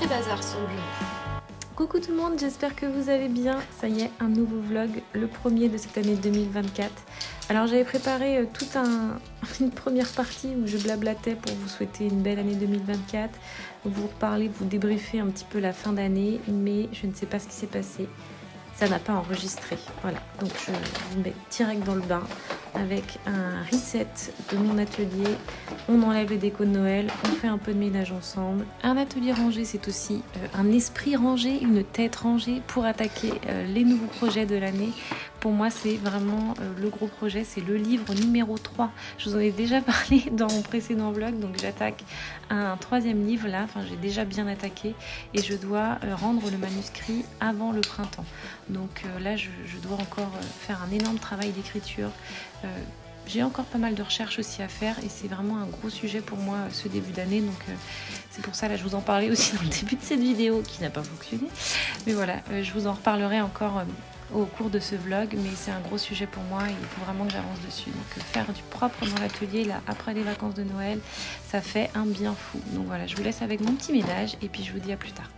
très bazar sur le bureau. Coucou tout le monde, j'espère que vous allez bien. Ça y est, un nouveau vlog, le premier de cette année 2024. Alors j'avais préparé toute une première partie où je blablatais pour vous souhaiter une belle année 2024, vous reparler, vous débriefer un petit peu la fin d'année, mais je ne sais pas ce qui s'est passé. Ça n'a pas enregistré. Voilà, donc je vous mets direct dans le bain avec un reset de mon atelier. On enlève les décos de Noël, on fait un peu de ménage ensemble. Un atelier rangé, c'est aussi un esprit rangé, une tête rangée pour attaquer les nouveaux projets de l'année. Pour moi, c'est vraiment le gros projet, c'est le livre numéro 3. Je vous en ai déjà parlé dans mon précédent vlog, donc j'attaque un troisième livre là, enfin j'ai déjà bien attaqué et je dois rendre le manuscrit avant le printemps. Donc là, je dois encore faire un énorme travail d'écriture. J'ai encore pas mal de recherches aussi à faire et c'est vraiment un gros sujet pour moi ce début d'année, donc c'est pour ça là je vous en parlais aussi dans le début de cette vidéo qui n'a pas fonctionné, mais voilà, je vous en reparlerai encore au cours de ce vlog, mais c'est un gros sujet pour moi et il faut vraiment que j'avance dessus. Donc faire du propre dans l'atelier là après les vacances de Noël, ça fait un bien fou. Donc voilà, je vous laisse avec mon petit ménage et puis je vous dis à plus tard.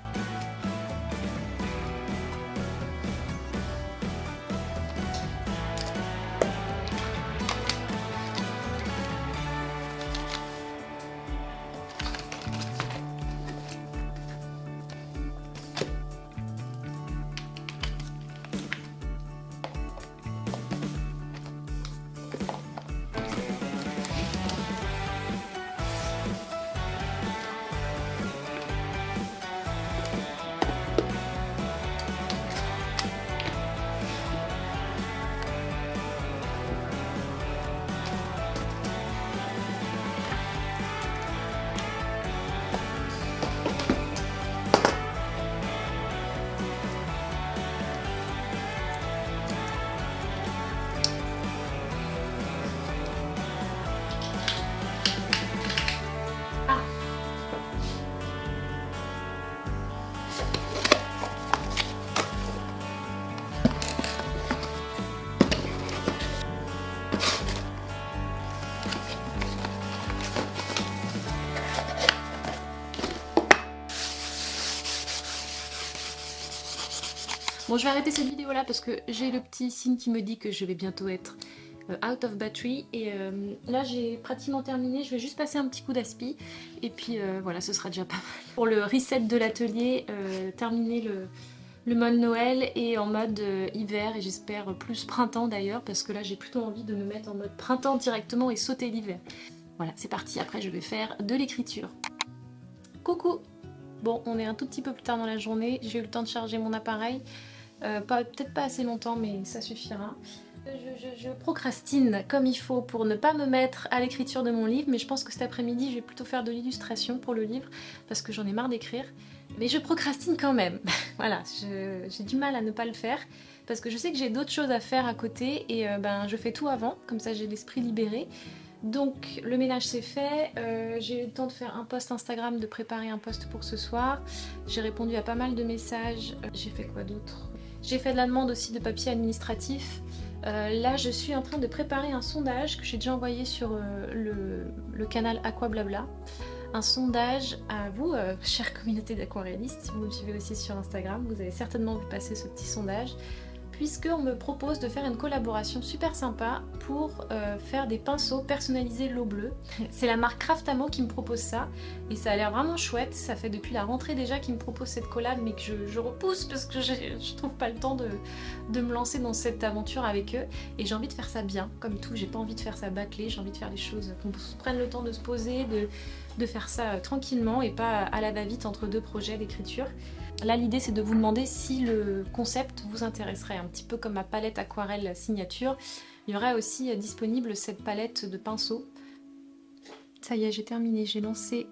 Bon, je vais arrêter cette vidéo là parce que j'ai le petit signe qui me dit que je vais bientôt être out of battery et là j'ai pratiquement terminé. Je vais juste passer un petit coup d'aspi et puis voilà, ce sera déjà pas mal. Pour le reset de l'atelier, terminer le mode Noël et en mode hiver et j'espère plus printemps d'ailleurs parce que là j'ai plutôt envie de me mettre en mode printemps directement et sauter l'hiver. Voilà, c'est parti, après je vais faire de l'écriture. Coucou! Bon, on est un tout petit peu plus tard dans la journée, j'ai eu le temps de charger mon appareil. Peut-être pas assez longtemps, mais ça suffira. Je procrastine comme il faut pour ne pas me mettre à l'écriture de mon livre, mais je pense que cet après-midi je vais plutôt faire de l'illustration pour le livre parce que j'en ai marre d'écrire. Mais je procrastine quand même. Voilà, j'ai du mal à ne pas le faire parce que je sais que j'ai d'autres choses à faire à côté et ben, je fais tout avant, comme ça j'ai l'esprit libéré. Donc le ménage c'est fait, j'ai eu le temps de faire un post Instagram, de préparer un post pour ce soir. J'ai répondu à pas mal de messages, j'ai fait quoi d'autre? J'ai fait de la demande aussi de papier administratif. Là je suis en train de préparer un sondage que j'ai déjà envoyé sur le canal Aquablabla. Un sondage à vous, chère communauté d'aquarellistes, si vous me suivez aussi sur Instagram, vous avez certainement vu passer ce petit sondage. Puisqu'on me propose de faire une collaboration super sympa pour faire des pinceaux personnalisés l'eau bleue. C'est la marque Craftamo qui me propose ça et ça a l'air vraiment chouette. Ça fait depuis la rentrée déjà qu'ils me proposent cette collab mais que je repousse parce que je trouve pas le temps de me lancer dans cette aventure avec eux. Et j'ai envie de faire ça bien, comme tout, j'ai pas envie de faire ça bâclé, j'ai envie de faire les choses, qu'on prenne le temps de se poser, de faire ça tranquillement et pas à la va-vite entre deux projets d'écriture. Là l'idée c'est de vous demander si le concept vous intéresserait, un petit peu comme ma palette aquarelle signature. Il y aurait aussi disponible cette palette de pinceaux. Ça y est, j'ai terminé, j'ai lancé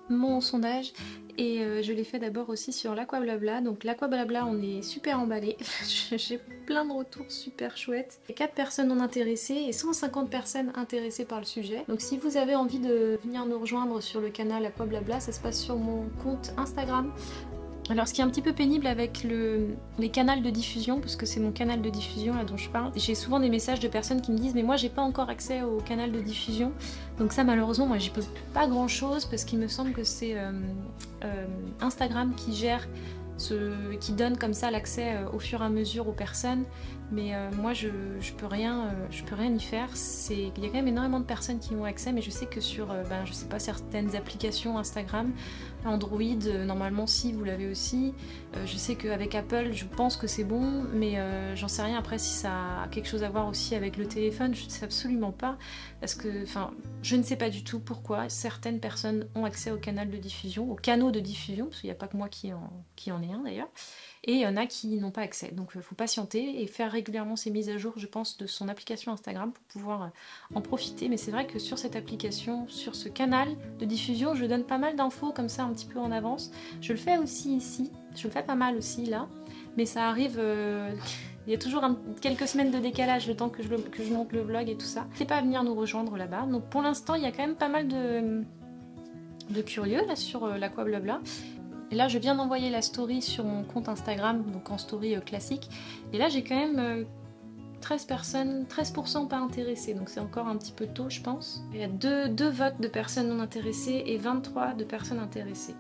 mon sondage et je l'ai fait d'abord aussi sur l'Aquablabla. Donc l'Aquablabla, on est super emballé. J'ai plein de retours super chouettes. 4 personnes non intéressées et 150 personnes intéressées par le sujet. Donc si vous avez envie de venir nous rejoindre sur le canal Aquablabla, ça se passe sur mon compte Instagram. Alors ce qui est un petit peu pénible avec les canaux de diffusion, parce que c'est mon canal de diffusion là dont je parle, j'ai souvent des messages de personnes qui me disent mais moi j'ai pas encore accès au canal de diffusion, donc ça malheureusement moi j'y peux pas grand chose parce qu'il me semble que c'est Instagram qui gère, qui donne comme ça l'accès au fur et à mesure aux personnes, mais moi je peux rien y faire. Il y a quand même énormément de personnes qui ont accès, mais je sais que sur je sais pas, certaines applications Instagram, Android, normalement si vous l'avez aussi, je sais qu'avec Apple je pense que c'est bon, mais j'en sais rien après si ça a quelque chose à voir aussi avec le téléphone, je ne sais absolument pas, parce que je ne sais pas du tout pourquoi certaines personnes ont accès au canal de diffusion, aux canaux de diffusion, parce qu'il n'y a pas que moi qui en ai un d'ailleurs, et il y en a qui n'ont pas accès, donc il faut patienter et faire régulièrement ces mises à jour, je pense, de son application Instagram pour pouvoir en profiter. Mais c'est vrai que sur cette application, sur ce canal de diffusion, je donne pas mal d'infos comme ça un petit peu en avance. Je le fais aussi ici, je le fais pas mal aussi là, mais ça arrive, il y a toujours quelques semaines de décalage le temps que je monte le vlog et tout ça. N'hésitez pas à venir nous rejoindre là-bas. Donc pour l'instant il y a quand même pas mal de curieux là sur l'Aquablabla. Et là je viens d'envoyer la story sur mon compte Instagram, donc en story classique, et là j'ai quand même 13% pas intéressées, donc c'est encore un petit peu tôt je pense. Il y a deux votes de personnes non intéressées et 23 de personnes intéressées.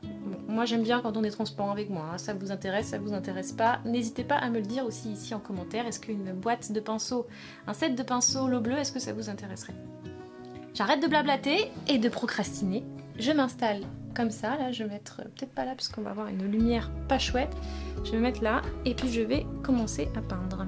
Bon, moi j'aime bien quand on est transparent avec moi, hein. Ça vous intéresse, ça vous intéresse pas, n'hésitez pas à me le dire aussi ici en commentaire. Est-ce qu'une boîte de pinceaux, un set de pinceaux l'eau bleue, est-ce que ça vous intéresserait? J'arrête de blablater et de procrastiner, je m'installe comme ça, là je vais mettre, peut-être pas là parce qu'on va avoir une lumière pas chouette, je vais mettre là et puis je vais commencer à peindre.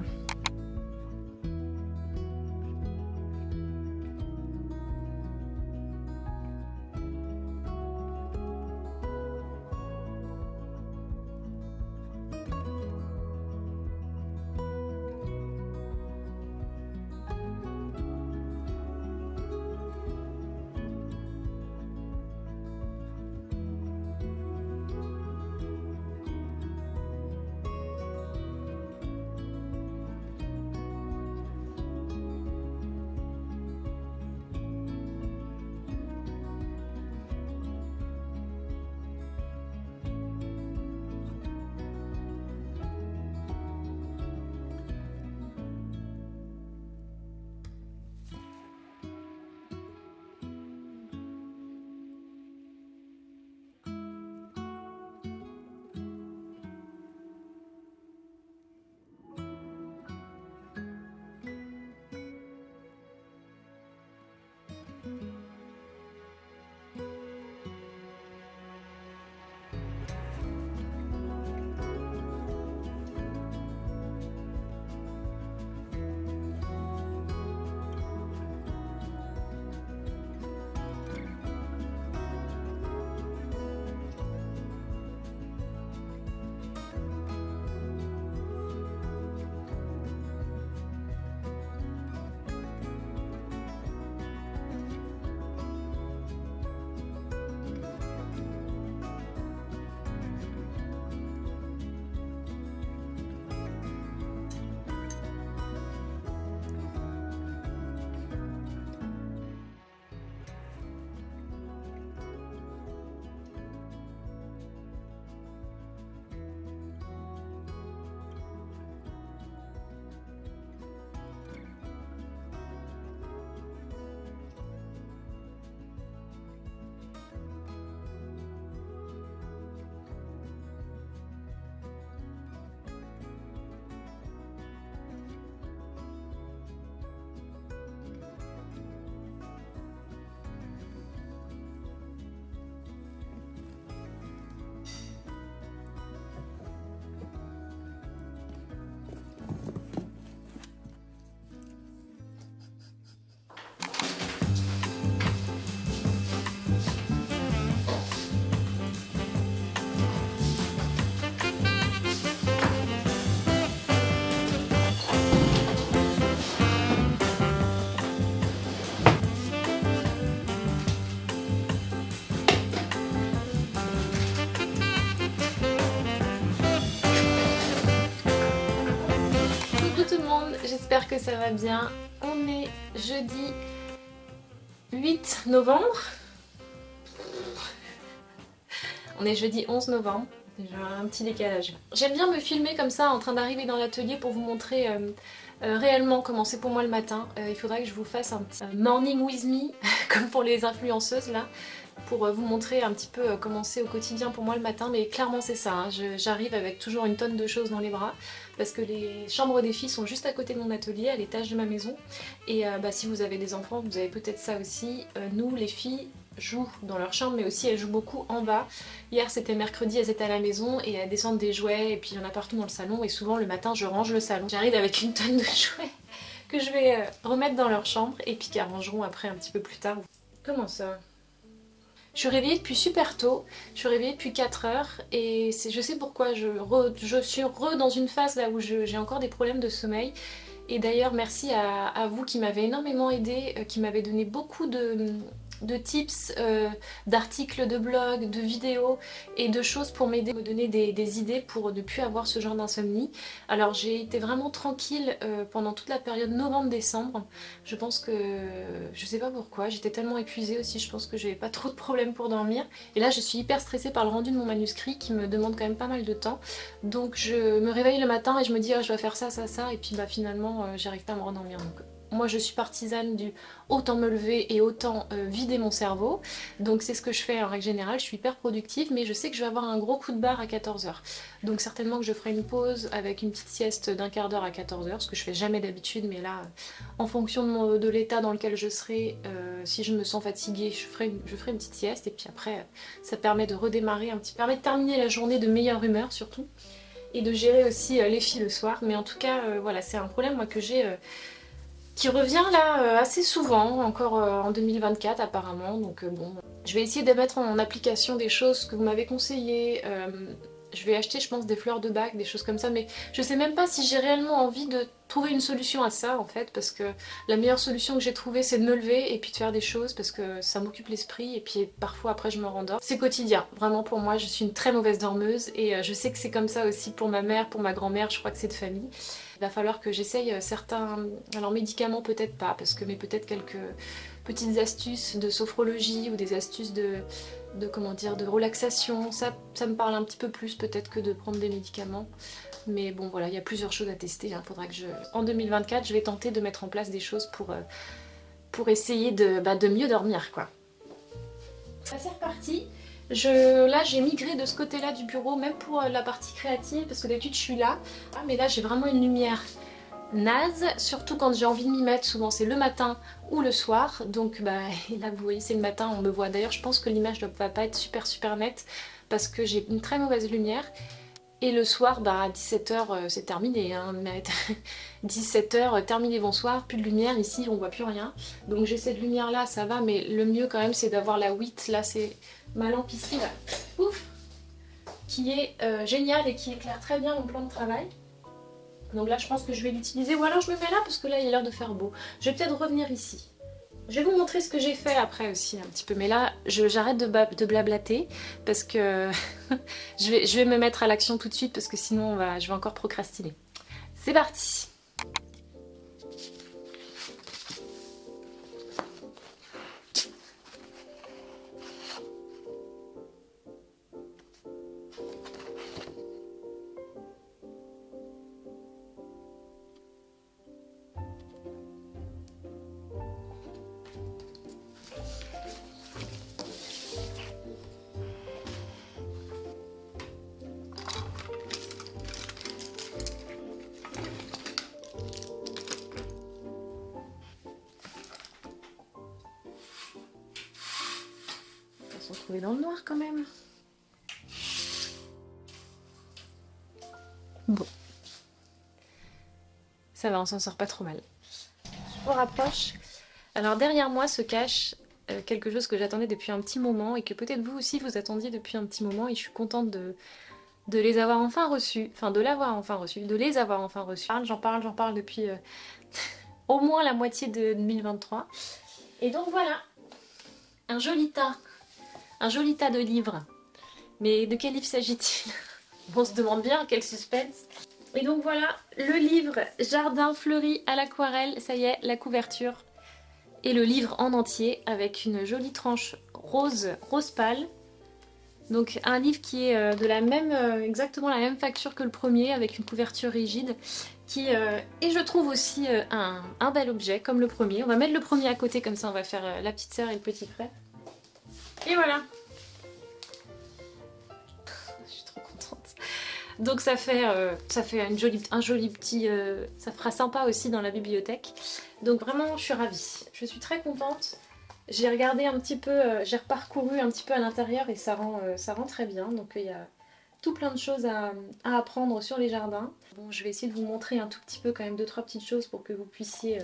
J'espère que ça va bien. On est jeudi 8 novembre. On est jeudi 11 novembre. J'ai un petit décalage. J'aime bien me filmer comme ça en train d'arriver dans l'atelier pour vous montrer réellement comment c'est pour moi le matin. Il faudrait que je vous fasse un petit morning with me comme pour les influenceuses là, pour vous montrer un petit peu comment c'est au quotidien pour moi le matin. Mais clairement c'est ça, hein. J'arrive avec toujours une tonne de choses dans les bras parce que les chambres des filles sont juste à côté de mon atelier, à l'étage de ma maison. Et si vous avez des enfants, vous avez peut-être ça aussi. Nous les filles jouent dans leur chambre, mais aussi elles jouent beaucoup en bas. Hier c'était mercredi, elles étaient à la maison et elles descendent des jouets et puis il y en a partout dans le salon, et souvent le matin je range le salon. J'arrive avec une tonne de jouets que je vais remettre dans leur chambre et puis qu'elles rangeront après un petit peu plus tard. Comment ça? Je suis réveillée depuis super tôt, je suis réveillée depuis 4 heures et je sais pourquoi, je suis dans une phase là où j'ai encore des problèmes de sommeil. Et d'ailleurs merci à vous qui m'avez énormément aidé, qui m'avez donné beaucoup de tips, d'articles de blog, de vidéos et de choses pour m'aider, me donner des idées pour ne plus avoir ce genre d'insomnie. Alors j'ai été vraiment tranquille pendant toute la période novembre-décembre. Je pense que, je sais pas pourquoi, j'étais tellement épuisée aussi, je pense que j'avais pas trop de problèmes pour dormir. Et là je suis hyper stressée par le rendu de mon manuscrit qui me demande quand même pas mal de temps. Donc je me réveille le matin et je me dis oh, je dois faire ça, ça, ça, et puis bah finalement j'arrive pas à me rendormir. Donc moi je suis partisane du autant me lever et autant vider mon cerveau, donc c'est ce que je fais en règle générale. Je suis hyper productive, mais je sais que je vais avoir un gros coup de barre à 14 h, donc certainement que je ferai une pause avec une petite sieste d'un quart d'heure à 14 h, ce que je fais jamais d'habitude, mais là en fonction de l'état dans lequel je serai, si je me sens fatiguée je ferai une petite sieste, et puis après ça permet de redémarrer un petit peu, permet de terminer la journée de meilleure humeur surtout, et de gérer aussi les filles le soir. Mais en tout cas voilà, c'est un problème moi que j'ai qui revient là assez souvent, encore en 2024 apparemment, donc bon. Je vais essayer de mettre en application des choses que vous m'avez conseillées. Je vais acheter je pense des fleurs de bac, des choses comme ça, mais je sais même pas si j'ai réellement envie de trouver une solution à ça en fait, parce que la meilleure solution que j'ai trouvée c'est de me lever et puis de faire des choses, parce que ça m'occupe l'esprit et puis parfois après je me rendors. C'est quotidien, vraiment pour moi, je suis une très mauvaise dormeuse et je sais que c'est comme ça aussi pour ma mère, pour ma grand-mère, je crois que c'est de famille. Il va falloir que j'essaye certains, alors médicaments peut-être pas, parce que mais peut-être quelques petites astuces de sophrologie ou des astuces comment dire, de relaxation, ça me parle un petit peu plus peut-être que de prendre des médicaments. Mais bon voilà, il y a plusieurs choses à tester, hein. Faudra que en 2024 je vais tenter de mettre en place des choses pour essayer de mieux dormir quoi. Ça c'est reparti. Là j'ai migré de ce côté là du bureau, même pour la partie créative, parce que d'habitude je suis là. Ah mais là j'ai vraiment une lumière naze, surtout quand j'ai envie de m'y mettre, souvent c'est le matin ou le soir, donc bah là vous voyez c'est le matin, on me voit. D'ailleurs je pense que l'image ne va pas être super nette parce que j'ai une très mauvaise lumière. Et le soir, bah à 17 h c'est terminé, hein. 17 h terminé, bonsoir, plus de lumière, ici on voit plus rien. Donc j'ai cette lumière là, ça va, mais le mieux quand même c'est d'avoir la 8, là c'est ma lampe ici, là, ouf, qui est géniale et qui éclaire très bien mon plan de travail. Donc là je pense que je vais l'utiliser, ou alors je me mets là parce que là il a l'air de faire beau. Je vais peut-être revenir ici. Je vais vous montrer ce que j'ai fait après aussi un petit peu, mais là j'arrête de blablater parce que je vais me mettre à l'action tout de suite parce que sinon je vais encore procrastiner. C'est parti! Se retrouver dans le noir quand même. Bon. Ça va, on s'en sort pas trop mal. Je vous rapproche. Alors derrière moi se cache quelque chose que j'attendais depuis un petit moment et que peut-être vous aussi vous attendiez depuis un petit moment, et je suis contente de les avoir enfin reçus. Enfin de l'avoir enfin reçu, de les avoir enfin reçus. J'en parle depuis au moins la moitié de 2023. Et donc voilà, un joli tas. Un joli tas de livres. Mais de quel livre s'agit-il? On se demande bien, quel suspense. Et donc voilà, le livre Jardin fleuri à l'aquarelle, ça y est, la couverture. Et le livre en entier avec une jolie tranche rose pâle. Donc un livre qui est de la même, exactement la même facture que le premier, avec une couverture rigide, qui est je trouve aussi un bel objet, comme le premier. On va mettre le premier à côté, comme ça on va faire la petite sœur et le petit frère. Et voilà. Je suis trop contente. Donc ça fait un joli petit... ça fera sympa aussi dans la bibliothèque. Donc vraiment je suis ravie. Je suis très contente. J'ai regardé un petit peu, j'ai reparcouru un petit peu à l'intérieur et ça rend très bien. Donc il y a tout plein de choses à apprendre sur les jardins. Bon, je vais essayer de vous montrer un tout petit peu quand même 2-3 petites choses pour que vous puissiez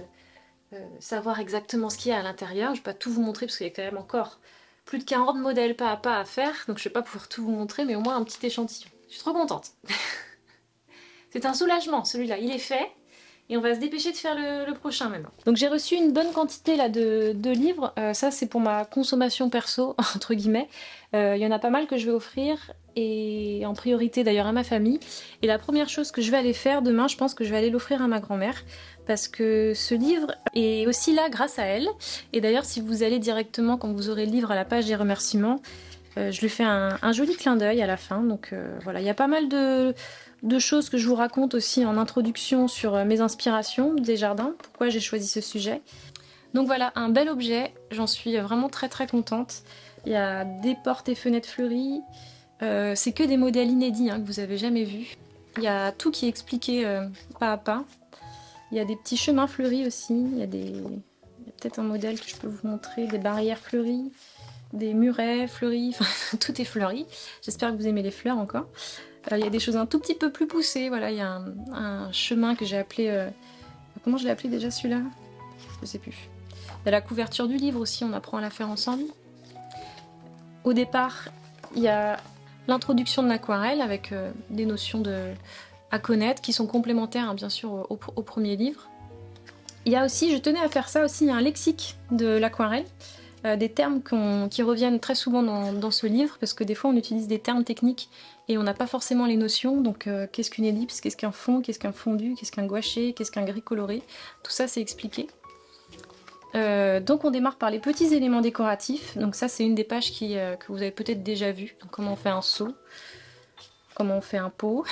savoir exactement ce qu'il y a à l'intérieur. Je ne vais pas tout vous montrer parce qu'il y a quand même encore plus de 40 modèles pas à pas à faire. Donc je ne vais pas pouvoir tout vous montrer, mais au moins un petit échantillon. Je suis trop contente. C'est un soulagement celui-là, il est fait. Et on va se dépêcher de faire le prochain maintenant. Donc j'ai reçu une bonne quantité là de livres. Ça c'est pour ma consommation perso, entre guillemets. Il y en a pas mal que je vais offrir. Et en priorité d'ailleurs à ma famille. Et la première chose que je vais aller faire demain, je pense que je vais aller l'offrir à ma grand-mère. Parce que ce livre est aussi là grâce à elle. Et d'ailleurs si vous allez directement, quand vous aurez le livre à la page des remerciements, je lui fais un joli clin d'œil à la fin. Donc voilà, il y a pas mal de choses que je vous raconte aussi en introduction sur mes inspirations des jardins, pourquoi j'ai choisi ce sujet. Donc voilà, un bel objet, j'en suis vraiment très très contente. Il y a des portes et fenêtres fleuries, c'est que des modèles inédits que vous avez jamais vus. Il y a tout qui est expliqué pas à pas. Il y a des petits chemins fleuris aussi, il y a peut-être un modèle que je peux vous montrer, des barrières fleuries, des murets fleuris, enfin tout est fleuri. J'espère que vous aimez les fleurs encore. Il y a des choses un tout petit peu plus poussées, voilà, il y a un chemin que j'ai appelé... comment je l'ai appelé déjà celui-là? Je sais plus. Il y a la couverture du livre aussi, on apprend à la faire ensemble. Au départ, il y a l'introduction de l'aquarelle avec des notions à connaître qui sont complémentaires bien sûr au premier livre. Il y a aussi, je tenais à faire ça aussi, il y a un lexique de l'aquarelle. Des termes qui reviennent très souvent dans ce livre parce que des fois on utilise des termes techniques et on n'a pas forcément les notions, donc qu'est-ce qu'une ellipse, qu'est-ce qu'un fond, qu'est-ce qu'un fondu, qu'est-ce qu'un gouaché, qu'est-ce qu'un gris coloré, tout ça c'est expliqué. Donc on démarre par les petits éléments décoratifs, donc ça c'est une des pages que vous avez peut-être déjà vu, donc comment on fait un seau, comment on fait un pot,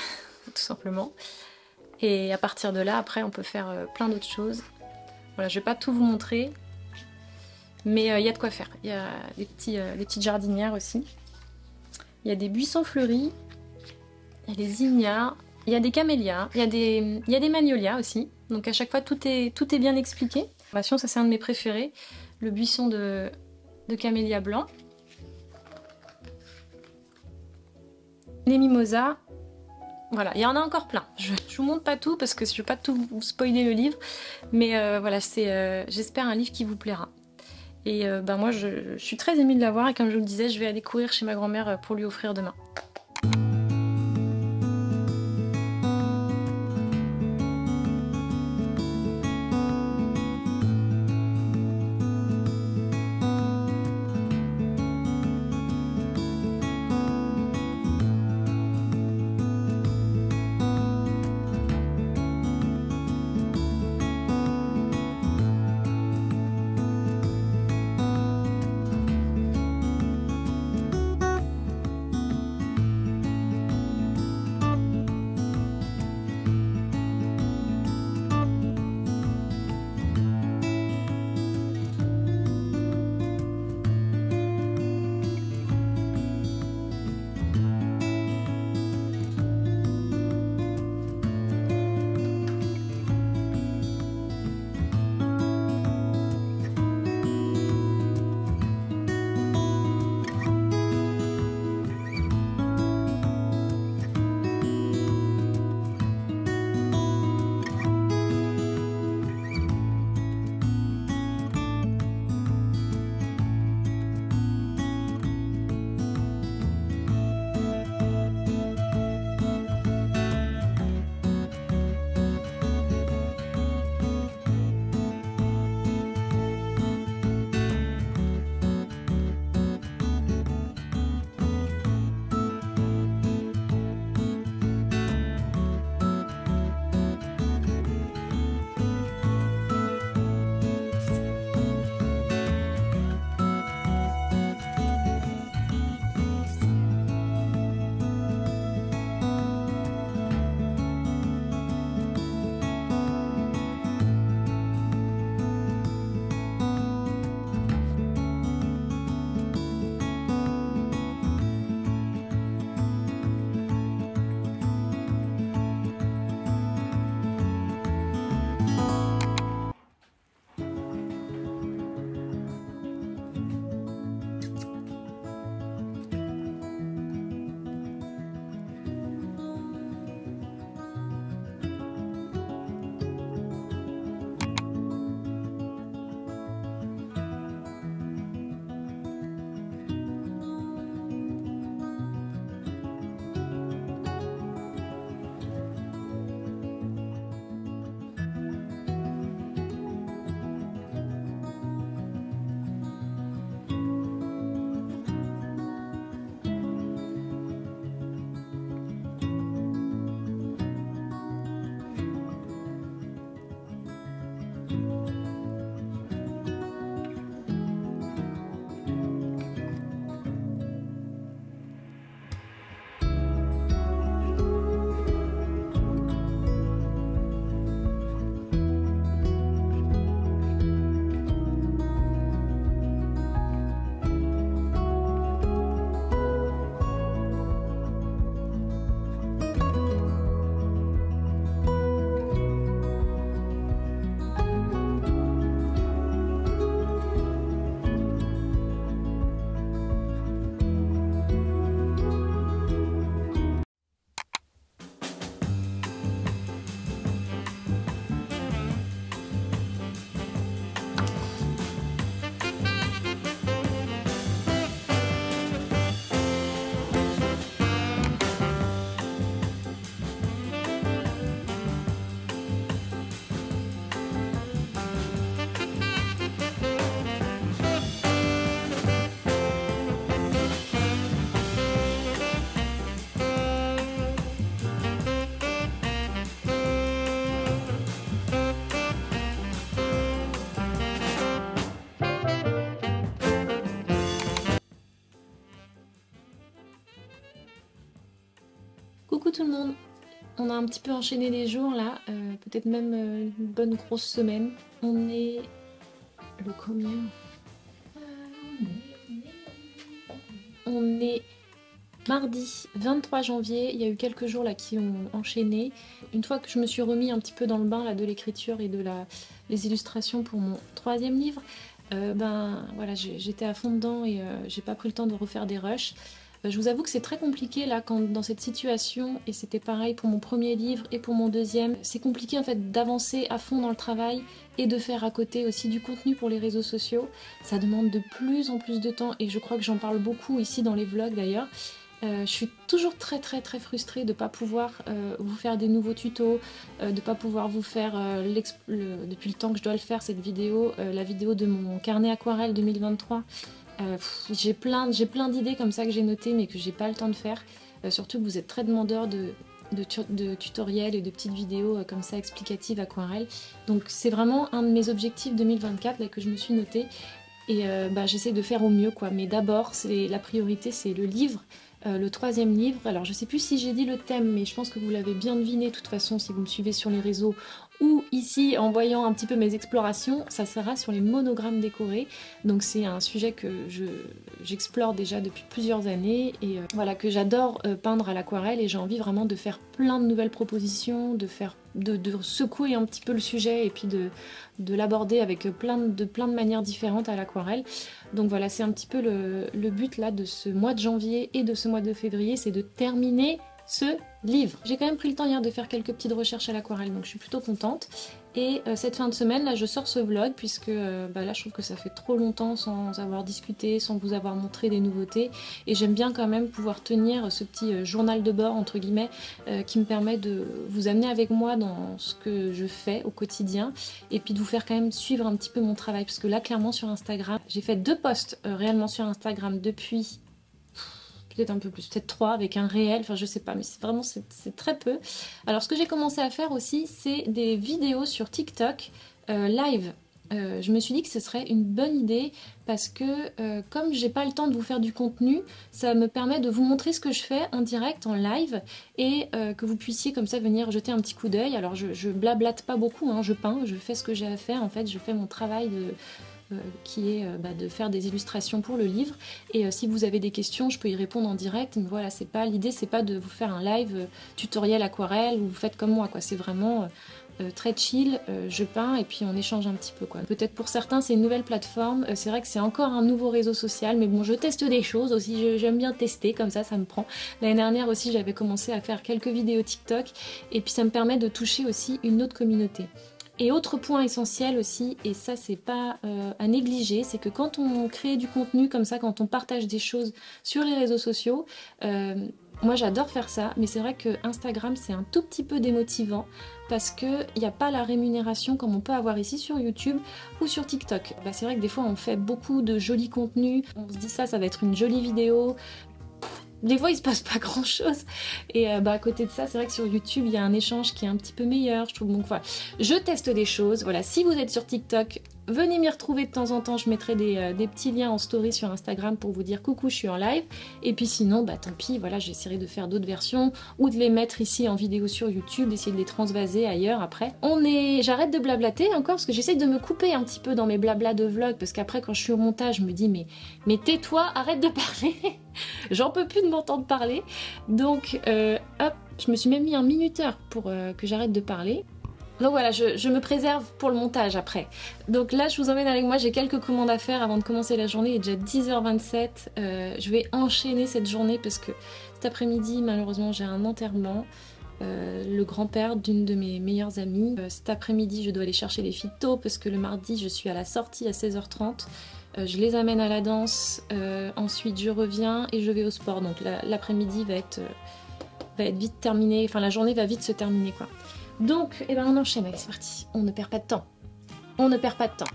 tout simplement. Et à partir de là après on peut faire plein d'autres choses. Voilà, je vais pas tout vous montrer. Mais il y a de quoi faire. Il y a des petites jardinières aussi. Il y a des buissons fleuris. Il y a des zinnias. Il y a des camélias. Il y a des magnolias aussi. Donc à chaque fois, tout est bien expliqué. Ça, c'est un de mes préférés. Le buisson de camélia blanc. Les mimosas. Voilà, il y en a encore plein. Je vous montre pas tout parce que je ne veux pas tout vous spoiler le livre. Mais voilà, c'est j'espère un livre qui vous plaira. Et moi je suis très émue de l'avoir et comme je vous le disais, je vais aller courir chez ma grand-mère pour lui offrir demain. tout le monde. On a un petit peu enchaîné les jours là, peut-être même une bonne grosse semaine. On est le combien? On est mardi 23 janvier, il y a eu quelques jours là qui ont enchaîné. Une fois que je me suis remis un petit peu dans le bain là, de l'écriture et de les illustrations pour mon 3e livre, ben voilà, j'étais à fond dedans et j'ai pas pris le temps de refaire des rushs. Je vous avoue que c'est très compliqué là dans cette situation, et c'était pareil pour mon 1er livre et pour mon 2e. C'est compliqué en fait d'avancer à fond dans le travail et de faire à côté aussi du contenu pour les réseaux sociaux. Ça demande de plus en plus de temps et je crois que j'en parle beaucoup ici dans les vlogs d'ailleurs. Je suis toujours très frustrée de ne pas pouvoir vous faire des nouveaux tutos, de ne pas pouvoir vous faire, depuis le temps que je dois le faire, cette vidéo, la vidéo de mon carnet aquarelle 2023. J'ai plein d'idées comme ça que j'ai notées mais que j'ai pas le temps de faire. Surtout que vous êtes très demandeurs de tutoriels et de petites vidéos comme ça explicatives aquarelles. Donc c'est vraiment un de mes objectifs 2024 là, que je me suis noté. Et j'essaie de faire au mieux quoi. Mais d'abord, la priorité c'est le livre. Le 3e livre, alors je sais plus si j'ai dit le thème, mais je pense que vous l'avez bien deviné de toute façon si vous me suivez sur les réseaux ou ici en voyant un petit peu mes explorations, ça sera sur les monogrammes décorés. Donc c'est un sujet que j'explore déjà depuis plusieurs années et voilà, que j'adore peindre à l'aquarelle, et j'ai envie vraiment de faire plein de nouvelles propositions, de secouer un petit peu le sujet et puis de l'aborder avec plein de manières différentes à l'aquarelle. Donc voilà, c'est un petit peu le but là de ce mois de janvier et de ce mois de février, c'est de terminer ce livre. J'ai quand même pris le temps hier de faire quelques petites recherches à l'aquarelle, donc je suis plutôt contente. Et cette fin de semaine, là, je sors ce vlog puisque là, je trouve que ça fait trop longtemps sans avoir discuté, sans vous avoir montré des nouveautés. Et j'aime bien quand même pouvoir tenir ce petit journal de bord, entre guillemets, qui me permet de vous amener avec moi dans ce que je fais au quotidien. Et puis de vous faire quand même suivre un petit peu mon travail. Parce que là, clairement, sur Instagram, j'ai fait 2 posts réellement sur Instagram depuis... peut-être un peu plus, peut-être 3 avec un réel, enfin je sais pas, mais c'est très peu. Alors ce que j'ai commencé à faire aussi, c'est des vidéos sur TikTok live. Je me suis dit que ce serait une bonne idée parce que comme j'ai pas le temps de vous faire du contenu, ça me permet de vous montrer ce que je fais en direct, en live, et que vous puissiez comme ça venir jeter un petit coup d'œil. Alors je blablate pas beaucoup, hein, je peins, je fais ce que j'ai à faire, en fait je fais mon travail qui est de faire des illustrations pour le livre, et si vous avez des questions je peux y répondre en direct, mais voilà, l'idée c'est pas de vous faire un live tutoriel aquarelle où vous faites comme moi quoi, c'est vraiment très chill, je peins et puis on échange un petit peu quoi. Peut-être pour certains c'est une nouvelle plateforme, c'est vrai que c'est encore un nouveau réseau social, mais bon, je teste des choses aussi, j'aime bien tester, comme ça me prend. L'année dernière aussi j'avais commencé à faire quelques vidéos TikTok, et puis ça me permet de toucher aussi une autre communauté. Et autre point essentiel aussi, et ça c'est pas à négliger, c'est que quand on crée du contenu comme ça, quand on partage des choses sur les réseaux sociaux, moi j'adore faire ça, mais c'est vrai que Instagram c'est un tout petit peu démotivant parce qu'il n'y a pas la rémunération comme on peut avoir ici sur YouTube ou sur TikTok. C'est vrai que des fois on fait beaucoup de jolis contenus, on se dit ça va être une jolie vidéo. Des fois il se passe pas grand chose, et à côté de ça c'est vrai que sur YouTube il y a un échange qui est un petit peu meilleur je trouve. Donc voilà, je teste des choses. Voilà, si vous êtes sur TikTok, venez m'y retrouver de temps en temps, je mettrai des petits liens en story sur Instagram pour vous dire coucou je suis en live, et puis sinon tant pis, voilà, j'essaierai de faire d'autres versions ou de les mettre ici en vidéo sur YouTube, d'essayer de les transvaser ailleurs après. J'arrête de blablater encore parce que j'essaie de me couper un petit peu dans mes blablas de vlog, parce qu'après quand je suis au montage je me dis mais tais-toi, arrête de parler. J'en peux plus de m'entendre parler, donc hop, je me suis même mis un minuteur pour que j'arrête de parler. Donc voilà, je me préserve pour le montage après. Donc là je vous emmène avec moi, j'ai quelques commandes à faire avant de commencer la journée, il est déjà 10h27, je vais enchaîner cette journée parce que cet après-midi malheureusement j'ai un enterrement. Le grand-père d'une de mes meilleures amies. Cet après-midi je dois aller chercher les filles tôt parce que le mardi je suis à la sortie à 16h30. Je les amène à la danse, ensuite je reviens et je vais au sport. Donc l'après-midi va être vite terminé, enfin la journée va vite se terminer quoi. Donc on enchaîne, allez c'est parti, on ne perd pas de temps. On ne perd pas de temps.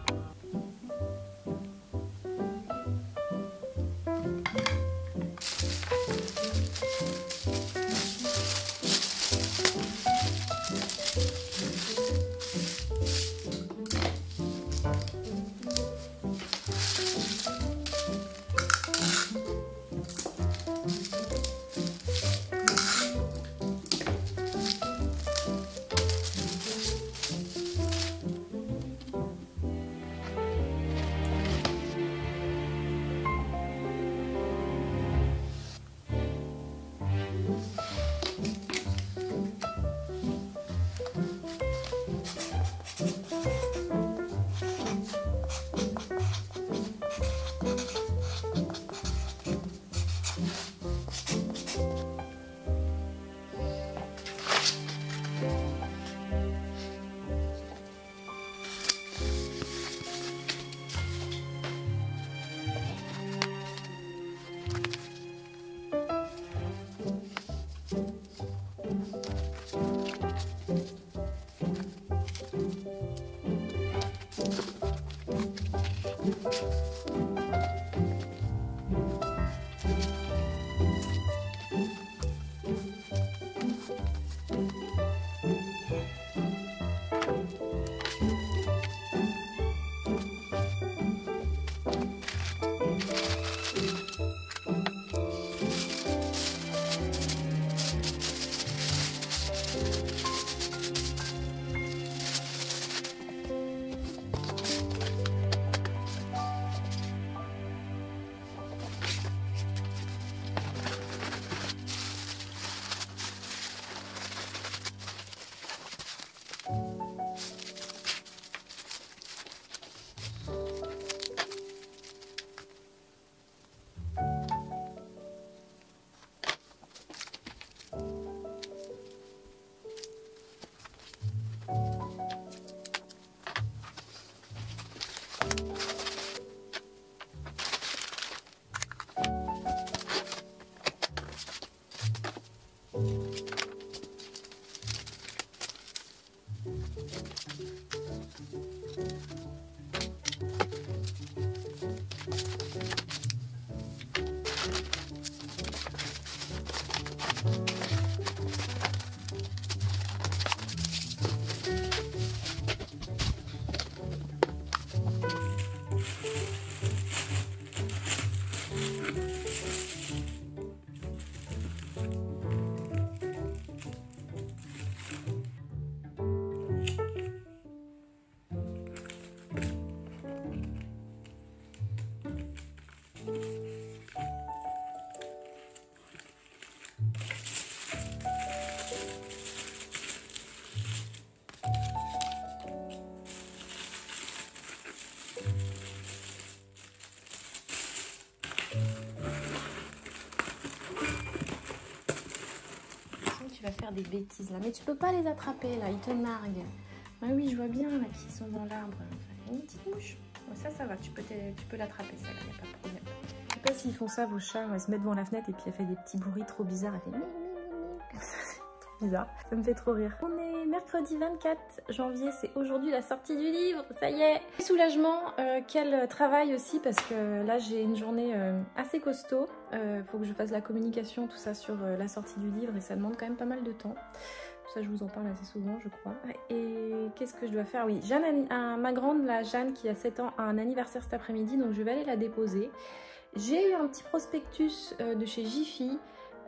faire des bêtises là. Mais tu peux pas les attraper là, ils te narguent. Ah oui, je vois bien là qu'ils sont dans l'arbre. Une petite mouche. Ouais, ça va, tu peux l'attraper, ça, il n'y a pas de problème. Je sais pas s'ils font ça, vos chats. Elle se met devant la fenêtre et puis elle fait des petits bruits trop bizarres. Elle fait mie, comme ça, c'est trop bizarre. Ça me fait trop rire. On est mercredi 24 janvier, c'est aujourd'hui la sortie du livre, ça y est. Soulagement, quel travail aussi, parce que là j'ai une journée assez costaud. Faut que je fasse la communication, tout ça sur la sortie du livre et ça demande quand même pas mal de temps. Ça, je vous en parle assez souvent, je crois. Et qu'est-ce que je dois faire? Oui, Jeanne, ma grande, la Jeanne, qui a 7 ans, a un anniversaire cet après-midi, donc je vais aller la déposer. J'ai eu un petit prospectus de chez Jiffy.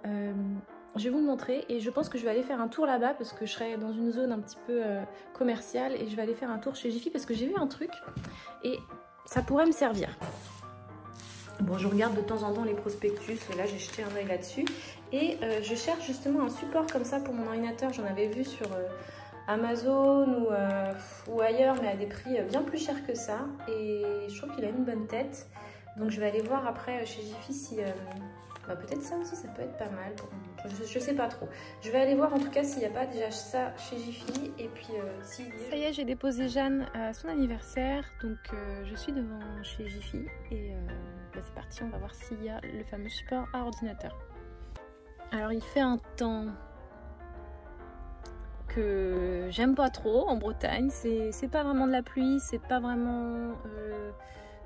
Je vais vous le montrer et je pense que je vais aller faire un tour là-bas parce que je serai dans une zone un petit peu commerciale et je vais aller faire un tour chez Jiffy parce que j'ai vu un truc et ça pourrait me servir. Bon, je regarde de temps en temps les prospectus, et là j'ai jeté un œil là-dessus. Et je cherche justement un support comme ça pour mon ordinateur. J'en avais vu sur Amazon ou ailleurs, mais à des prix bien plus chers que ça. Et je trouve qu'il a une bonne tête. Donc je vais aller voir après chez Jiffy si... peut-être ça aussi, ça peut être pas mal. Je sais pas trop. Je vais aller voir en tout cas s'il n'y a pas déjà ça chez Jiffy. Et puis si... Ça y est, j'ai déposé Jeanne à son anniversaire. Donc je suis devant chez Jiffy. Et c'est parti, on va voir s'il y a le fameux support à ordinateur. Alors il fait un temps que j'aime pas trop en Bretagne. C'est pas vraiment de la pluie, c'est pas vraiment...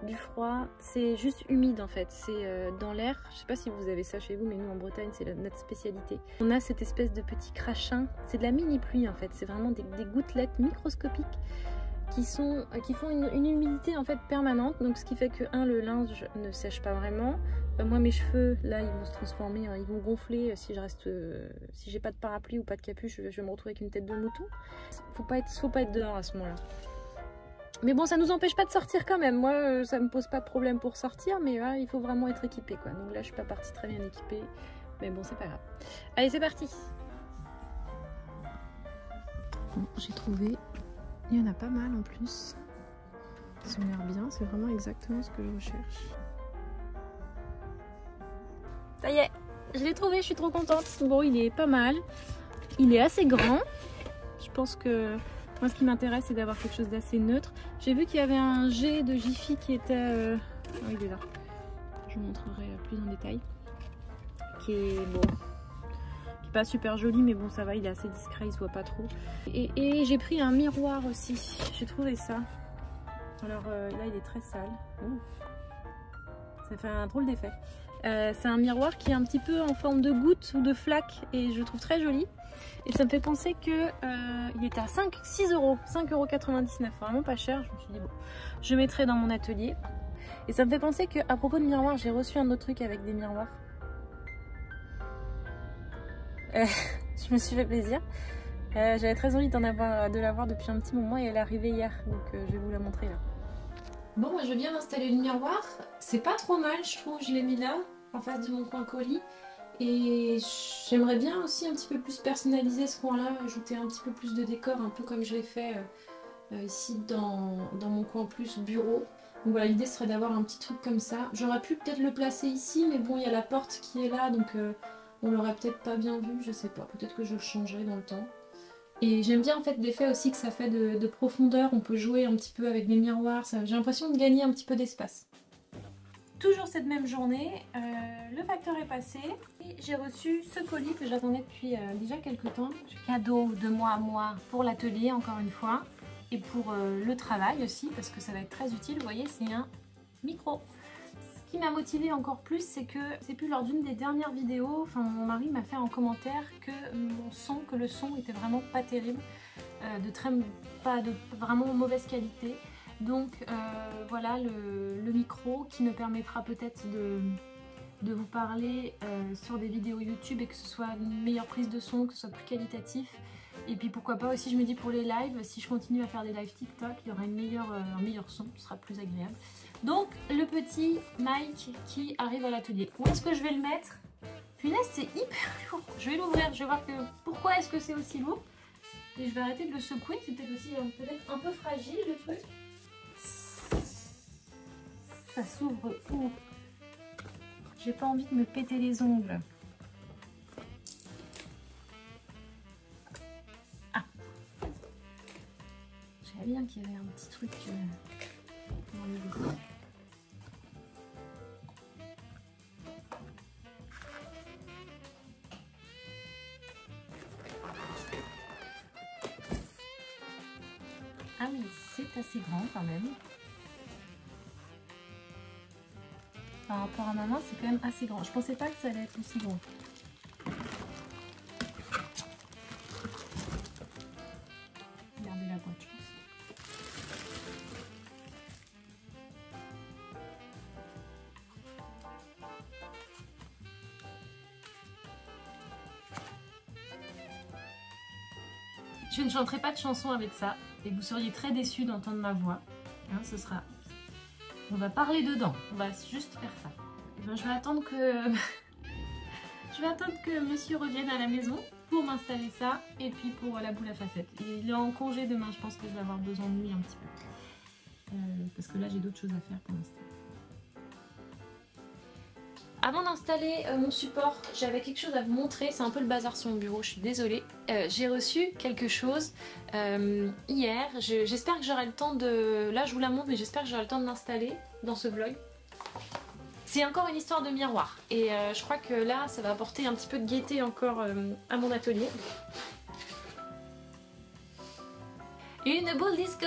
du froid, c'est juste humide en fait, c'est dans l'air. Je sais pas si vous avez ça chez vous, mais nous en Bretagne c'est notre spécialité. On a cette espèce de petit crachin, c'est de la mini pluie en fait, c'est vraiment des gouttelettes microscopiques qui font une humidité en fait permanente, donc ce qui fait que le linge ne sèche pas vraiment. Moi mes cheveux là ils vont se transformer, ils vont gonfler si j'ai pas de parapluie ou pas de capuche, je vais me retrouver avec une tête de mouton. Faut pas être dehors à ce moment là. Mais bon, ça nous empêche pas de sortir quand même. Moi, ça me pose pas de problème pour sortir, mais il faut vraiment être équipé, quoi. Donc là, je suis pas partie très bien équipée, mais bon, c'est pas grave. Allez, c'est parti. Bon, j'ai trouvé. Il y en a pas mal en plus. Ils ont l'air bien. C'est vraiment exactement ce que je recherche. Ça y est, je l'ai trouvé. Je suis trop contente. Bon, il est pas mal. Il est assez grand. Je pense que moi, ce qui m'intéresse, c'est d'avoir quelque chose d'assez neutre. J'ai vu qu'il y avait un G de Jiffy qui était... Oh, il est là. Je vous montrerai plus en détail. Qui est bon, qui est pas super joli, mais bon, ça va, il est assez discret, il se voit pas trop. Et j'ai pris un miroir aussi. J'ai trouvé ça. Alors là, il est très sale. Ouh. Ça fait un drôle d'effet. C'est un miroir qui est un petit peu en forme de goutte ou de flaque et je le trouve très joli. Et ça me fait penser que il était à 6 euros, 5,99 €, vraiment pas cher. Je me suis dit bon, je mettrai dans mon atelier. Et ça me fait penser que à propos de miroirs, j'ai reçu un autre truc avec des miroirs. Je me suis fait plaisir. J'avais très envie de l'avoir depuis un petit moment et elle est arrivée hier, donc je vais vous la montrer là. Bon, moi je viens d'installer le miroir. C'est pas trop mal, je trouve. Je l'ai mis là, en face de mon coin colis. Et j'aimerais bien aussi un petit peu plus personnaliser ce coin-là, ajouter un petit peu plus de décor, un peu comme je l'ai fait ici dans mon coin plus bureau. Donc voilà, l'idée serait d'avoir un petit truc comme ça. J'aurais pu peut-être le placer ici, mais bon, il y a la porte qui est là, donc on l'aurait peut-être pas bien vu, je sais pas. Peut-être que je le changerai dans le temps. Et j'aime bien en fait l'effet aussi que ça fait de profondeur. On peut jouer un petit peu avec les miroirs. J'ai l'impression de gagner un petit peu d'espace. Toujours cette même journée, le facteur est passé et j'ai reçu ce colis que j'attendais depuis déjà quelques temps. Cadeau de moi à moi pour l'atelier encore une fois et pour le travail aussi parce que ça va être très utile. Vous voyez, c'est un micro. Ce qui m'a motivée encore plus, c'est que c'est plus lors d'une des dernières vidéos, enfin mon mari m'a fait en commentaire que le son était vraiment pas terrible, pas de vraiment mauvaise qualité. Donc voilà le micro qui me permettra peut-être de vous parler sur des vidéos YouTube et que ce soit une meilleure prise de son, que ce soit plus qualitatif. Et puis pourquoi pas aussi, je me dis pour les lives, si je continue à faire des lives TikTok, il y aura un meilleur son, ce sera plus agréable. Donc le petit mic qui arrive à l'atelier. Où est-ce que je vais le mettre? Punaise, c'est hyper lourd. Je vais l'ouvrir, je vais voir pourquoi est-ce que c'est aussi lourd. Et je vais arrêter de le secouer, c'est peut-être aussi peut-être un peu fragile le truc. Ça s'ouvre où? J'ai pas envie de me péter les ongles. savais bien qu'il y avait un petit truc dans le dos. Ah oui, c'est assez grand quand même. Par rapport à ma main, c'est quand même assez grand. Je pensais pas que ça allait être aussi grand. Regardez la boîte, je pense. Je ne chanterai pas de chanson avec ça et vous seriez très déçus d'entendre ma voix. Hein, ce sera... On va parler dedans, on va juste faire ça. Et ben, je vais attendre que... je vais attendre que monsieur revienne à la maison pour m'installer ça et puis pour la boule à facettes. Et il est en congé demain, je pense que je vais avoir besoin de lui un petit peu. Parce que là j'ai d'autres choses à faire pour l'instant. Avant d'installer mon support, j'avais quelque chose à vous montrer, c'est un peu le bazar sur mon bureau, je suis désolée. J'ai reçu quelque chose hier, j'espère que j'aurai le temps de... Là je vous la montre, mais j'espère que j'aurai le temps de l'installer dans ce vlog. C'est encore une histoire de miroir et je crois que là ça va apporter un petit peu de gaieté encore à mon atelier. Une boule disco.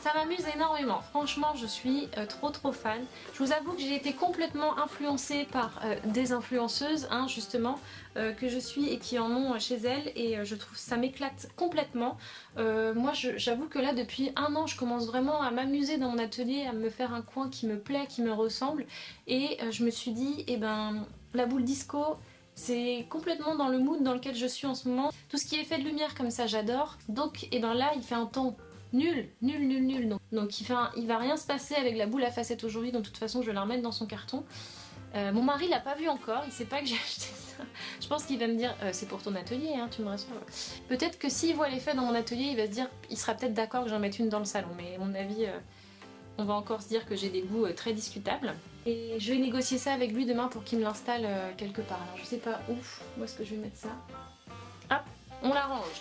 Ça m'amuse énormément, franchement je suis trop fan. Je vous avoue que j'ai été complètement influencée par des influenceuses hein, justement que je suis et qui en ont chez elles et je trouve ça m'éclate complètement. Moi j'avoue que là depuis un an je commence vraiment à m'amuser dans mon atelier, à me faire un coin qui me plaît, qui me ressemble et je me suis dit eh ben la boule disco c'est complètement dans le mood dans lequel je suis en ce moment. Tout ce qui est effet de lumière comme ça j'adore. Donc et ben là il fait un temps nul. Donc il va rien se passer avec la boule à facettes aujourd'hui. Donc de toute façon je vais la remettre dans son carton. Mon mari l'a pas vu encore, il sait pas que j'ai acheté ça. Je pense qu'il va me dire c'est pour ton atelier hein, tu me rassures. Peut-être que s'il voit l'effet dans mon atelier il va se dire, il sera peut-être d'accord que j'en mette une dans le salon. Mais à mon avis on va encore se dire que j'ai des goûts très discutables. Et je vais négocier ça avec lui demain pour qu'il me l'installe quelque part. Alors je sais pas où est-ce que je vais mettre ça. Hop, on l'arrange.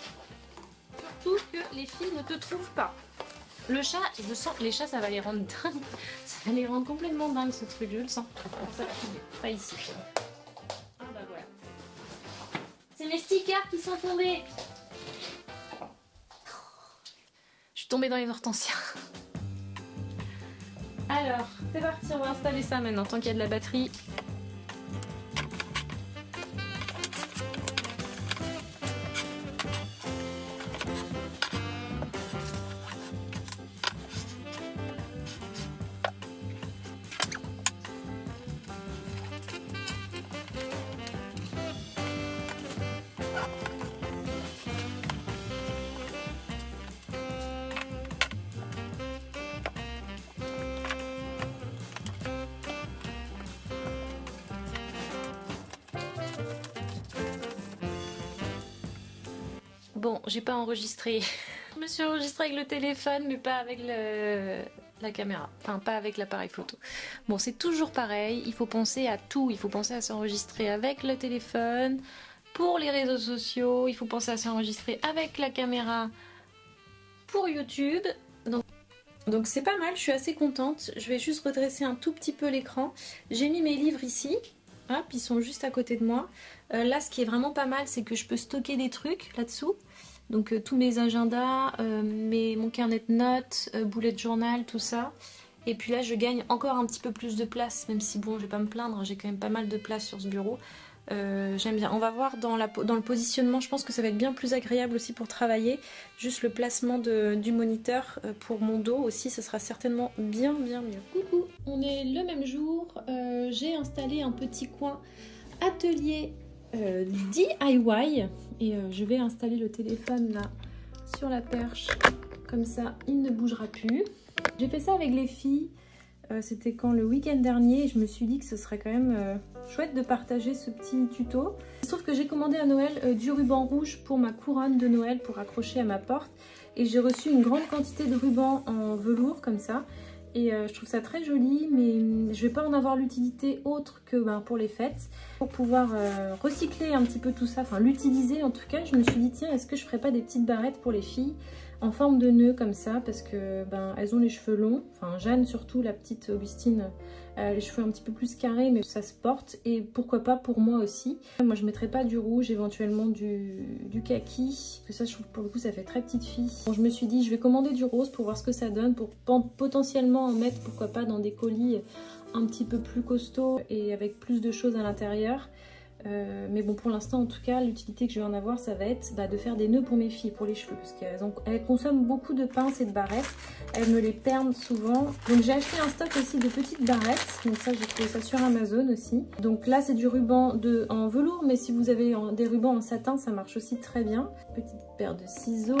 Surtout que les filles ne te trouvent pas. Le chat, je sens les chats ça va les rendre dingues. Ça va les rendre complètement dingues ce truc, je le sens. Pas ici. Ah bah voilà. C'est mes stickers qui sont tombés. Je suis tombée dans les hortensias. Alors, c'est parti, on va installer ça maintenant, tant qu'il y a de la batterie. Bon, j'ai pas enregistré. Je me suis enregistrée avec le téléphone, mais pas avec la caméra. Enfin, pas avec l'appareil photo. Bon, c'est toujours pareil. Il faut penser à tout. Il faut penser à s'enregistrer avec le téléphone. Pour les réseaux sociaux, il faut penser à s'enregistrer avec la caméra pour YouTube. Donc c'est pas mal, je suis assez contente. Je vais juste redresser un tout petit peu l'écran. J'ai mis mes livres ici. Hop, ils sont juste à côté de moi. Là, ce qui est vraiment pas mal, c'est que je peux stocker des trucs là-dessous. Donc tous mes agendas, mon carnet de notes, bullet journal, tout ça. Et puis là, je gagne encore un petit peu plus de place, même si bon, je vais pas me plaindre, j'ai quand même pas mal de place sur ce bureau. J'aime bien. On va voir dans le positionnement, je pense que ça va être bien plus agréable aussi pour travailler. Juste le placement du moniteur pour mon dos aussi, ça sera certainement bien mieux. Coucou, on est le même jour. J'ai installé un petit coin atelier DIY et je vais installer le téléphone là sur la perche. Comme ça, il ne bougera plus. J'ai fait ça avec les filles. C'était quand le week-end dernier, je me suis dit que ce serait quand même chouette de partager ce petit tuto. Sauf que j'ai commandé à Noël du ruban rouge pour ma couronne de Noël pour accrocher à ma porte. Et j'ai reçu une grande quantité de ruban en velours comme ça. et je trouve ça très joli, mais je vais pas en avoir l'utilité autre que pour les fêtes. Pour pouvoir recycler un petit peu tout ça, enfin l'utiliser en tout cas, je me suis dit tiens, est-ce que je ferais pas des petites barrettes pour les filles en forme de nœud comme ça, parce que elles ont les cheveux longs, enfin Jeanne surtout, la petite Augustine, les cheveux un petit peu plus carrés, mais ça se porte, et pourquoi pas pour moi aussi. Moi je mettrais pas du rouge, éventuellement du kaki, que ça je trouve pour le coup ça fait très petite fille. Bon, je me suis dit je vais commander du rose pour voir ce que ça donne, pour potentiellement en mettre pourquoi pas dans des colis un petit peu plus costauds et avec plus de choses à l'intérieur. Mais bon, pour l'instant en tout cas, l'utilité que je vais en avoir, ça va être de faire des nœuds pour mes filles, pour les cheveux, parce qu'elles consomment beaucoup de pinces et de barrettes, elles me les perdent souvent. Donc j'ai acheté un stock aussi de petites barrettes, donc ça j'ai trouvé ça sur Amazon aussi. Donc là c'est du ruban en velours, mais si vous avez des rubans en satin, ça marche aussi très bien. Petite paire de ciseaux,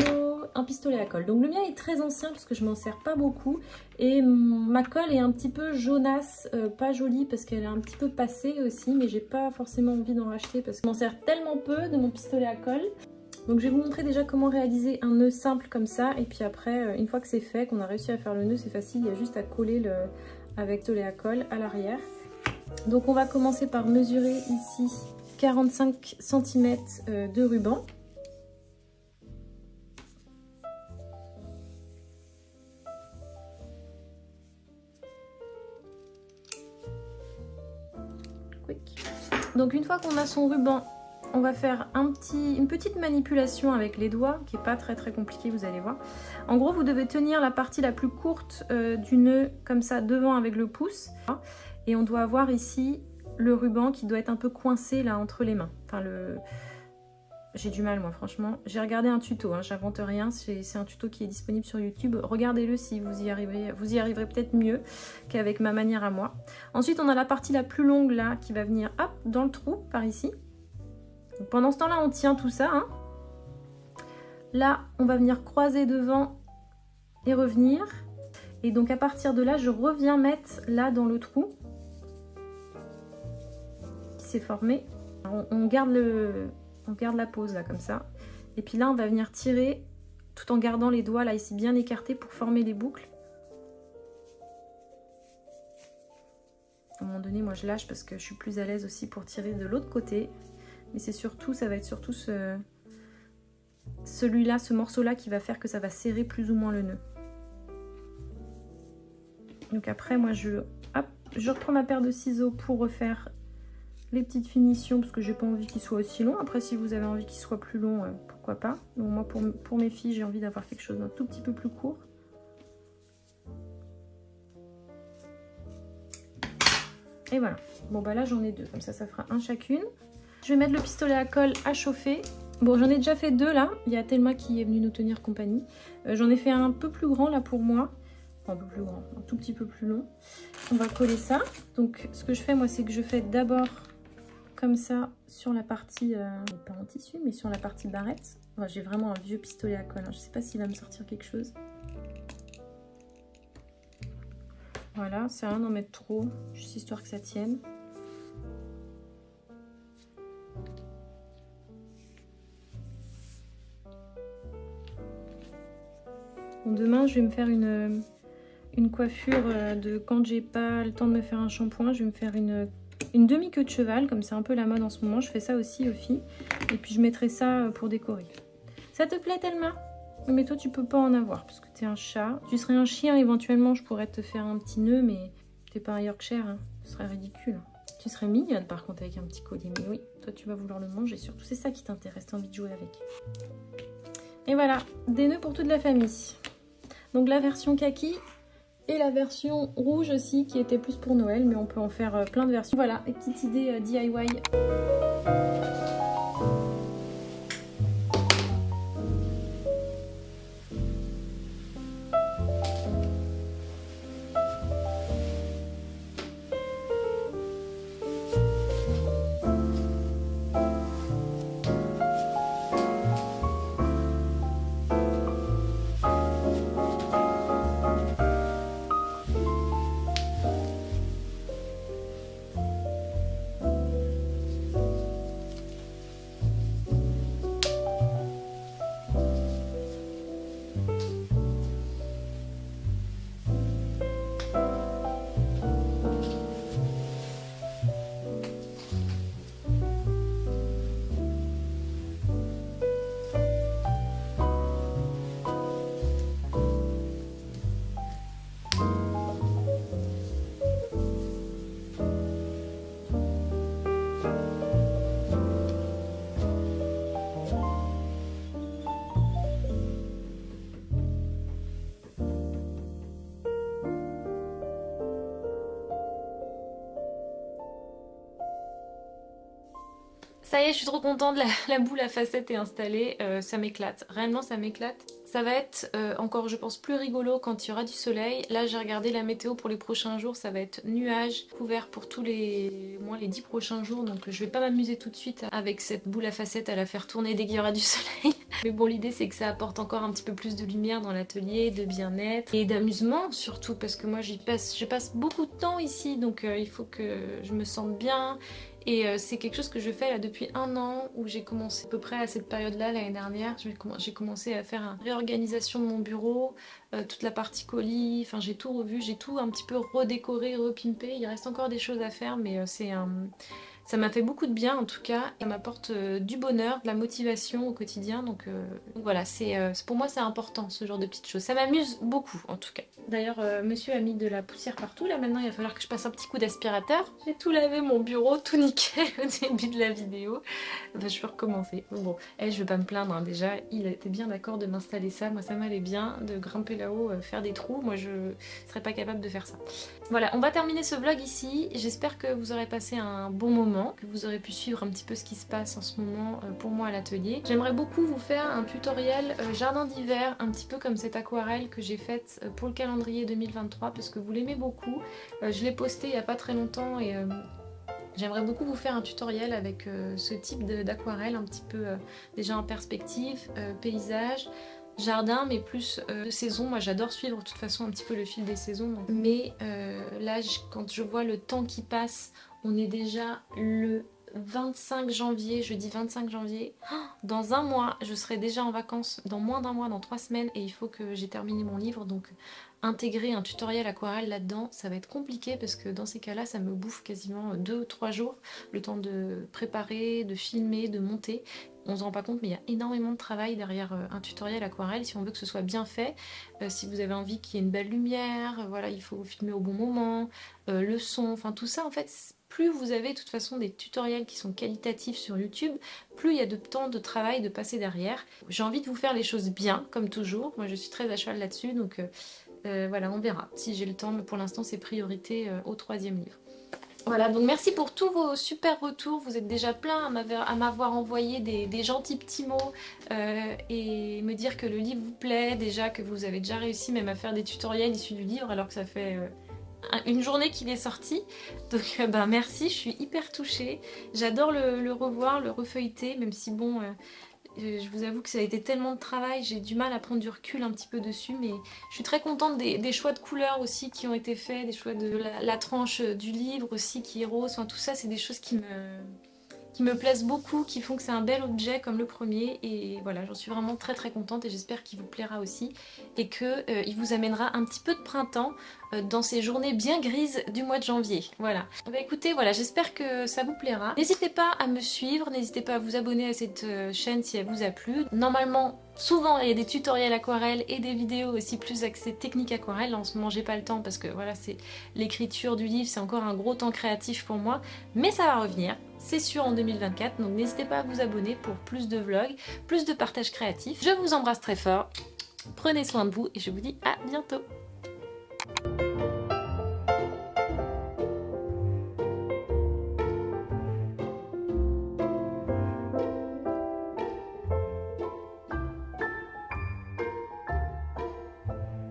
un pistolet à colle. Donc le mien est très ancien parce que je m'en sers pas beaucoup, et ma colle est un petit peu jaunasse, pas jolie parce qu'elle est un petit peu passée aussi, mais j'ai pas forcément envie d'en racheter parce que je m'en sers tellement peu de mon pistolet à colle. Donc je vais vous montrer déjà comment réaliser un nœud simple comme ça, et puis après une fois que c'est fait, qu'on a réussi à faire le nœud, c'est facile, il y a juste à coller avec le pistolet à colle à l'arrière. Donc on va commencer par mesurer ici 45 cm de ruban. Donc une fois qu'on a son ruban, on va faire une petite manipulation avec les doigts, qui n'est pas très compliquée, vous allez voir. En gros, vous devez tenir la partie la plus courte du nœud, comme ça, devant avec le pouce. Et on doit avoir ici le ruban qui doit être un peu coincé là entre les mains. Enfin, j'ai du mal moi franchement. J'ai regardé un tuto, hein, j'invente rien, c'est un tuto qui est disponible sur YouTube. Regardez-le si vous y arriverez peut-être mieux qu'avec ma manière à moi. Ensuite on a la partie la plus longue là qui va venir hop dans le trou par ici. Donc, pendant ce temps là on tient tout ça. Hein. Là on va venir croiser devant et revenir. Et donc à partir de là je reviens mettre là dans le trou qui s'est formé. Alors, on garde la pose là comme ça, et puis là on va venir tirer tout en gardant les doigts là ici bien écartés pour former les boucles. À un moment donné moi je lâche parce que je suis plus à l'aise aussi pour tirer de l'autre côté, mais c'est surtout, ça va être surtout celui-là, ce morceau là qui va faire que ça va serrer plus ou moins le nœud. Donc après moi je reprends ma paire de ciseaux pour refaire les petites finitions, parce que j'ai pas envie qu'il soit aussi long. Après si vous avez envie qu'il soit plus long, pourquoi pas. Donc moi pour mes filles j'ai envie d'avoir quelque chose d'un tout petit peu plus court. Et voilà. Bon là j'en ai deux, comme ça fera un chacune. Je vais mettre le pistolet à colle à chauffer. Bon j'en ai déjà fait deux là, il y a Thelma qui est venue nous tenir compagnie. J'en ai fait un peu plus grand là pour moi. Enfin, un peu plus grand, un tout petit peu plus long. On va coller ça. Donc ce que je fais moi c'est que je fais d'abord comme ça sur la partie, pas en tissu, mais sur la partie barrette. Enfin, j'ai vraiment un vieux pistolet à colle, hein. Je sais pas s'il va me sortir quelque chose. Voilà, c'est rien d'en mettre trop, juste histoire que ça tienne. Bon, demain, je vais me faire une coiffure de quand j'ai pas le temps de me faire un shampoing. Je vais me faire une demi-queue de cheval, comme c'est un peu la mode en ce moment. Je fais ça aussi aux filles. Et puis je mettrai ça pour décorer. Ça te plaît Thelma? Mais toi tu peux pas en avoir parce que t'es un chat. Tu serais un chien éventuellement, je pourrais te faire un petit nœud, mais t'es pas un Yorkshire, hein. Ce serait ridicule. Tu serais mignonne par contre avec un petit collier. Mais oui, toi tu vas vouloir le manger surtout. C'est ça qui t'intéresse, t'as envie de jouer avec. Et voilà, des nœuds pour toute la famille. Donc la version kaki. Et la version rouge aussi qui était plus pour Noël, mais on peut en faire plein de versions. Voilà, les petites idées DIY. Ça y est, je suis trop contente, la boule à facettes est installée, ça m'éclate, réellement ça m'éclate. Ça va être encore je pense plus rigolo quand il y aura du soleil. Là j'ai regardé la météo pour les prochains jours, ça va être nuages, couvert pour tous les 10 prochains jours. Donc je vais pas m'amuser tout de suite avec cette boule à facettes à la faire tourner dès qu'il y aura du soleil. Mais bon, l'idée c'est que ça apporte encore un petit peu plus de lumière dans l'atelier, de bien-être et d'amusement surtout, parce que moi je passe beaucoup de temps ici, donc il faut que je me sente bien. Et c'est quelque chose que je fais là depuis 1 an, où j'ai commencé à peu près à cette période-là l'année dernière. J'ai commencé à faire une réorganisation de mon bureau, toute la partie colis, enfin j'ai tout revu, j'ai tout un petit peu redécoré, repimpé. Il reste encore des choses à faire, mais ça m'a fait beaucoup de bien en tout cas. Ça m'apporte du bonheur, de la motivation au quotidien. Donc voilà, pour moi c'est important ce genre de petites choses. Ça m'amuse beaucoup en tout cas. D'ailleurs monsieur a mis de la poussière partout. Là maintenant il va falloir que je passe un petit coup d'aspirateur. J'ai tout lavé mon bureau, tout nickel au début de la vidéo. Enfin, je peux recommencer. Bon, je vais pas me plaindre hein. Déjà il était bien d'accord de m'installer ça. Moi ça m'allait bien de grimper là-haut, faire des trous. Moi je serais pas capable de faire ça. Voilà, on va terminer ce vlog ici. J'espère que vous aurez passé un bon moment, que vous aurez pu suivre un petit peu ce qui se passe en ce moment pour moi à l'atelier. J'aimerais beaucoup vous faire un tutoriel jardin d'hiver, un petit peu comme cette aquarelle que j'ai faite pour le calendrier 2023 parce que vous l'aimez beaucoup. Je l'ai posté il n'y a pas très longtemps et j'aimerais beaucoup vous faire un tutoriel avec ce type d'aquarelle, un petit peu déjà en perspective, paysage, jardin, mais plus de saison. Moi j'adore suivre de toute façon un petit peu le fil des saisons, donc. Mais là quand je vois le temps qui passe, on est déjà le 25 janvier, jeudi 25 janvier. Dans 1 mois, je serai déjà en vacances, dans moins d'1 mois, dans 3 semaines, et il faut que j'ai terminé mon livre, donc intégrer un tutoriel aquarelle là-dedans, ça va être compliqué parce que dans ces cas-là, ça me bouffe quasiment 2 ou 3 jours, le temps de préparer, de filmer, de monter. On se rend pas compte mais il y a énormément de travail derrière un tutoriel aquarelle si on veut que ce soit bien fait. Si vous avez envie qu'il y ait une belle lumière, voilà, il faut filmer au bon moment, le son, enfin tout ça en fait, plus vous avez de toute façon des tutoriels qui sont qualitatifs sur YouTube, plus il y a de temps de travail de passer derrière. J'ai envie de vous faire les choses bien comme toujours, moi je suis très à cheval là-dessus, donc voilà, on verra si j'ai le temps, mais pour l'instant c'est priorité au 3e livre. Voilà, donc merci pour tous vos super retours, vous êtes déjà plein à m'avoir envoyé des gentils petits mots et me dire que le livre vous plaît, déjà que vous avez déjà réussi même à faire des tutoriels issus du livre alors que ça fait une journée qu'il est sorti. Donc merci, je suis hyper touchée, j'adore le revoir, le refeuilleter, même si bon... je vous avoue que ça a été tellement de travail, j'ai du mal à prendre du recul un petit peu dessus, mais je suis très contente des choix de couleurs aussi qui ont été faits, des choix de la tranche du livre aussi qui est rose, enfin tout ça c'est des choses qui me plaisent beaucoup, qui font que c'est un bel objet comme le premier, et voilà, j'en suis vraiment très très contente et j'espère qu'il vous plaira aussi et qu'il vous amènera un petit peu de printemps dans ces journées bien grises du mois de janvier. Voilà. Bah écoutez, voilà, j'espère que ça vous plaira. N'hésitez pas à me suivre, n'hésitez pas à vous abonner à cette chaîne si elle vous a plu. Normalement, souvent il y a des tutoriels aquarelle et des vidéos aussi plus axées technique aquarelle. En ce moment j'ai pas le temps parce que voilà, c'est l'écriture du livre, c'est encore un gros temps créatif pour moi, mais ça va revenir, c'est sûr en 2024, donc n'hésitez pas à vous abonner pour plus de vlogs, plus de partage créatif. Je vous embrasse très fort, prenez soin de vous et je vous dis à bientôt.